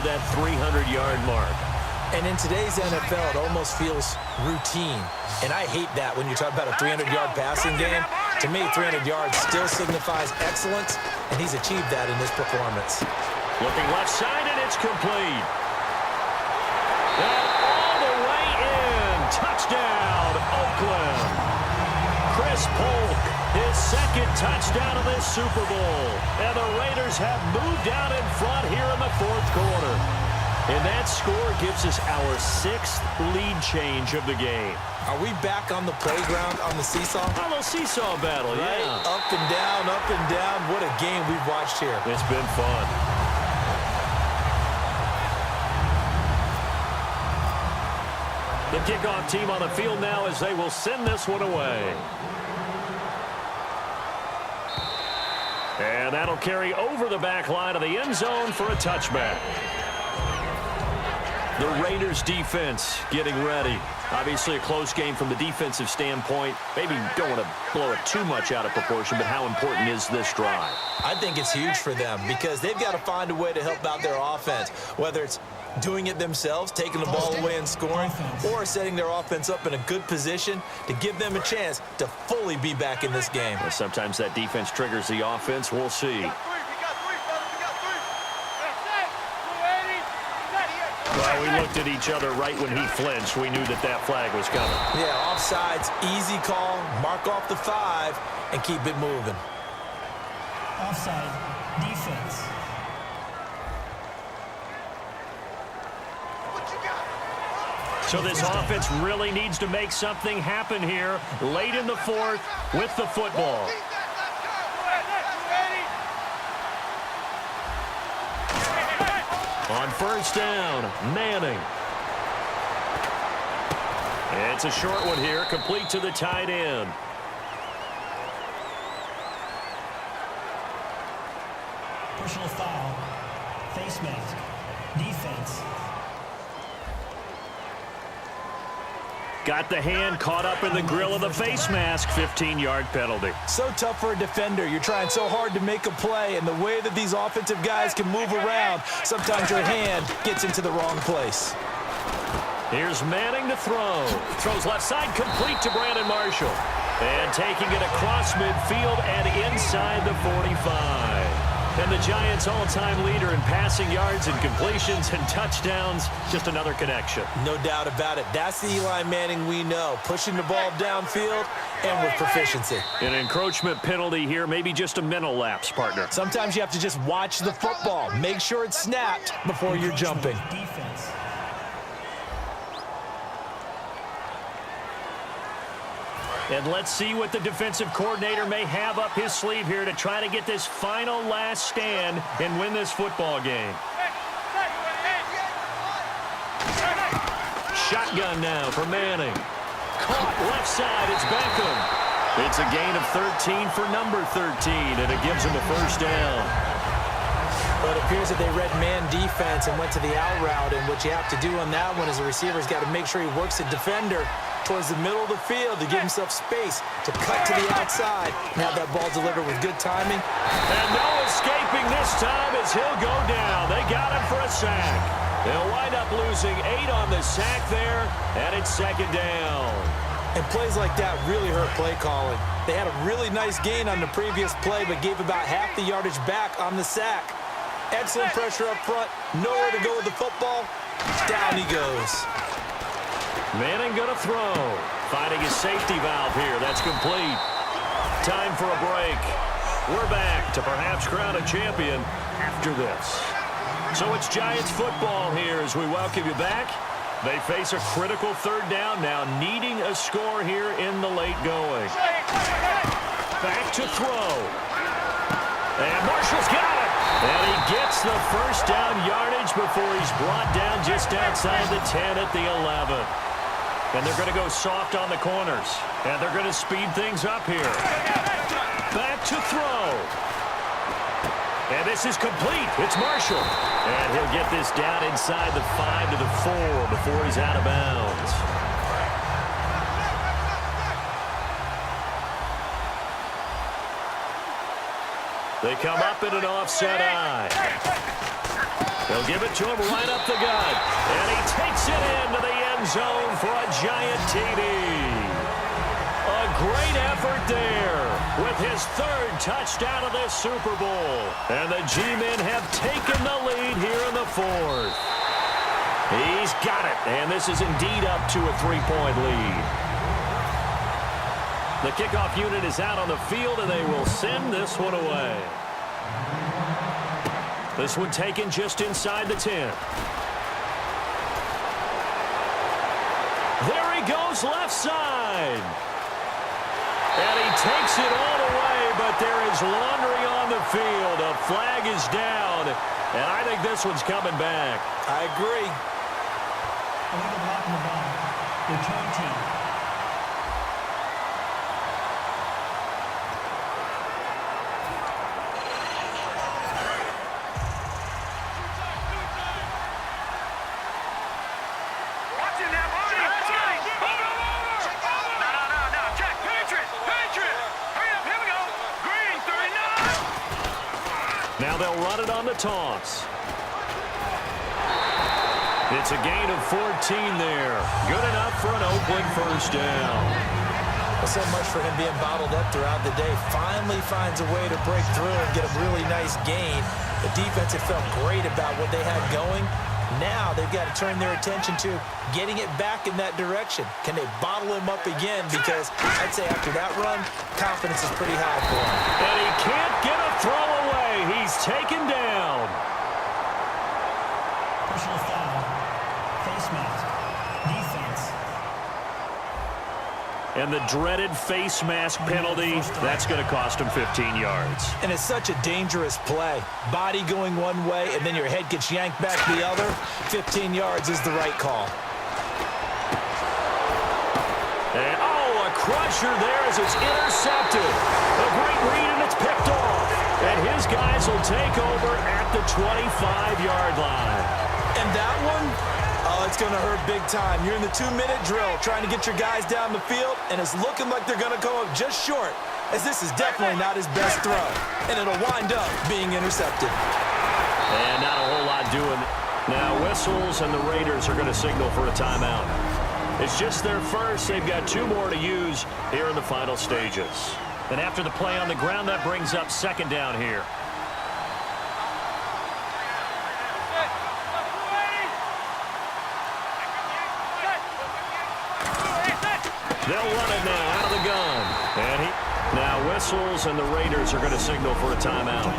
that 300-yard mark. And in today's NFL, it almost feels routine. And I hate that when you talk about a 300-yard passing game. To me, 300 yards still signifies excellence, and he's achieved that in this performance. Looking left side, and it's complete. And all the way in. Touchdown, Oakland. Chris Polk, his second touchdown of this Super Bowl. And the Raiders have moved out in front here in the fourth quarter. And that score gives us our 6th lead change of the game. Are we back on the playground on the seesaw? A little seesaw battle, right? Yeah. Up and down, up and down. What a game we've watched here. It's been fun. The kickoff team on the field now as they will send this one away. And that'll carry over the back line of the end zone for a touchback. The Raiders defense getting ready. Obviously a close game from the defensive standpoint. Maybe don't want to blow it too much out of proportion, but how important is this drive? I think it's huge for them because they've got to find a way to help out their offense, whether it's doing it themselves, taking the ball away and scoring, or setting their offense up in a good position to give them a chance to fully be back in this game. Well, sometimes that defense triggers the offense. We'll see. Well, we looked at each other right when he flinched. We knew that that flag was coming. Yeah, offsides, easy call, mark off the 5, and keep it moving. Offside, defense. So this offense really needs to make something happen here late in the fourth with the football. On first down, Manning. It's a short one here, complete to the tight end. Personal foul, face mask, defense. Got the hand caught up in the grill of the face mask, 15-yard penalty. So tough for a defender. You're trying so hard to make a play, and the way that these offensive guys can move around, sometimes your hand gets into the wrong place. Here's Manning to throw. Throws left side, complete to Brandon Marshall. And taking it across midfield and inside the 45. And the Giants' all-time leader in passing yards and completions and touchdowns. Just another connection. No doubt about it. That's the Eli Manning we know. Pushing the ball downfield and with proficiency. An encroachment penalty here. Maybe just a mental lapse, partner. Sometimes you have to just watch the football. Make sure it's snapped before you're jumping. Defense. And let's see what the defensive coordinator may have up his sleeve here to try to get this final last stand and win this football game. Shotgun now for Manning. Caught left side, it's Beckham. It's a gain of 13 for number 13, and it gives him a first down. Well, it appears that they read man defense and went to the out route, and what you have to do on that one is the receiver's got to make sure he works the defender towards the middle of the field to give himself space to cut to the outside and have that ball delivered with good timing. And no escaping this time as he'll go down. They got him for a sack. They'll wind up losing 8 on the sack there, and it's second down. And plays like that really hurt play calling. They had a really nice gain on the previous play, but gave about half the yardage back on the sack. Excellent pressure up front, nowhere to go with the football. Down he goes. Manning going to throw. Finding his safety valve here. That's complete. Time for a break. We're back to perhaps crown a champion after this. So it's Giants football here as we welcome you back. They face a critical third down now, needing a score here in the late going. Back to throw. And Marshall's got it. And he gets the first down yardage before he's brought down just outside the 10 at the 11. And they're going to go soft on the corners. And they're going to speed things up here. Back to throw. And this is complete. It's Marshall. And he'll get this down inside the 5 to the 4 before he's out of bounds. They come up in an offset eye. They'll give it to him right up the gut. And he takes it into the end zone for a giant TD. A great effort there with his third touchdown of this Super Bowl. And the G-men have taken the lead here in the fourth. He's got it, and this is indeed up to a 3-point lead. The kickoff unit is out on the field, and they will send this one away. This one taken just inside the 10. There he goes left side. And he takes it all the way, but there is laundry on the field. A flag is down, and I think this one's coming back. I agree. Illegal block in the ball. Return team. Now they'll run it on the toss. It's a gain of 14 there. Good enough for an Oakland first down. Well, so much for him being bottled up throughout the day. Finally finds a way to break through and get a really nice gain. The defense had felt great about what they had going. Now they've got to turn their attention to getting it back in that direction. Can they bottle him up again? Because I'd say after that run, confidence is pretty high for him. And he can't get a throw away. He's taken down. Personal foul. Face mask. Defense. And the dreaded face mask penalty, that's going to cost him 15 yards. And it's such a dangerous play. Body going one way, and then your head gets yanked back the other. 15 yards is the right call. And, oh, a crusher there as it's intercepted. A great read, and it's picked off. And his guys will take over at the 25-yard line. And that one, oh, it's going to hurt big time. You're in the 2-minute drill trying to get your guys down the field, and it's looking like they're going to go up just short, as this is definitely not his best throw. And it'll wind up being intercepted. And not a whole lot doing. Now whistles, and the Raiders are going to signal for a timeout. It's just their first. They've got 2 more to use here in the final stages. And after the play on the ground, that brings up second down here. They'll run it now out of the gun. And he now whistles, and the Raiders are going to signal for a timeout.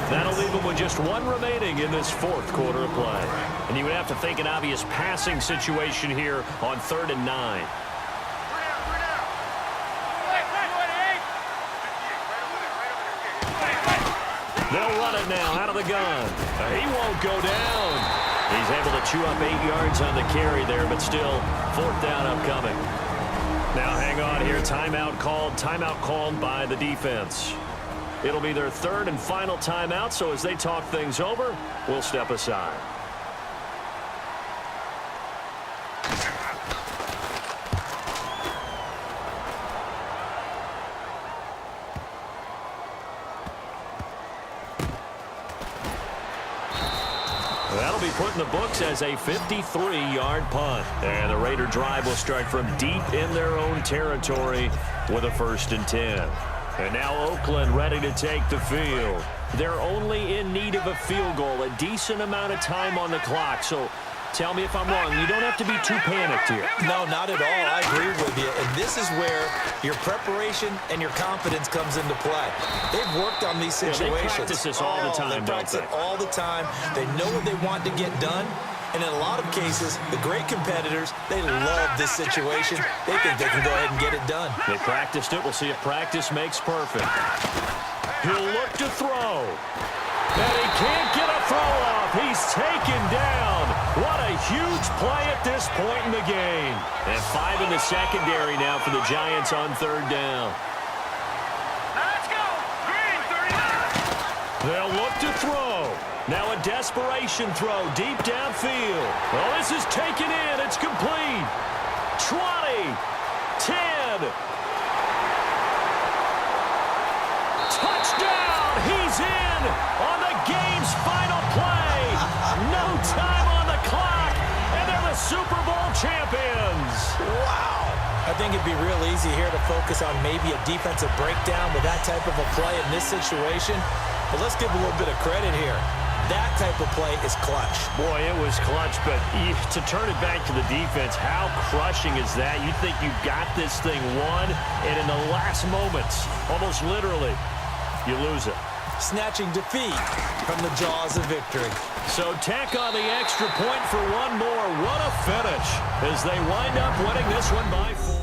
That'll leave them with just 1 remaining in this 4th quarter of play. And you would have to think an obvious passing situation here on 3rd and 9. They'll run it now out of the gun. He won't go down. He's able to chew up 8 yards on the carry there, but still 4th down upcoming. Now hang on here. Timeout called by the defense. It'll be their 3rd and final timeout, so as they talk things over, we'll step aside. That'll be put in the books as a 53-yard punt. And the Raider drive will start from deep in their own territory with a 1st and 10. And now Oakland ready to take the field. They're only in need of a field goal, a decent amount of time on the clock. So tell me if I'm wrong. You don't have to be too panicked here. No, not at all. I agree with you. And this is where your preparation and your confidence comes into play. They've worked on these situations. They practice this all the time, they practice it all the time. They know what they want to get done. And in a lot of cases, the great competitors, they love this situation. They think they can go ahead and get it done. They practiced it. We'll see if practice makes perfect. He'll look to throw. And he can't get a throw off. He's taken down. What a huge play at this point in the game. And 5 in the secondary now for the Giants on 3rd down. Let's go. Green, 39. They'll look to throw. Now a desperation throw deep downfield. Well, this is taken in. It's complete. 20. 10. Touchdown. He's in on the game's final play. No time on the clock, and they're the Super Bowl champions. Wow. I think it'd be real easy here to focus on maybe a defensive breakdown with that type of a play in this situation. But let's give a little bit of credit here. That type of play is clutch. Boy, it was clutch, but to turn it back to the defense, how crushing is that? You think you got this thing won, and in the last moments, almost literally, you lose it. Snatching defeat from the jaws of victory. So tack on the extra point for one more. What a finish as they wind up winning this one by 4.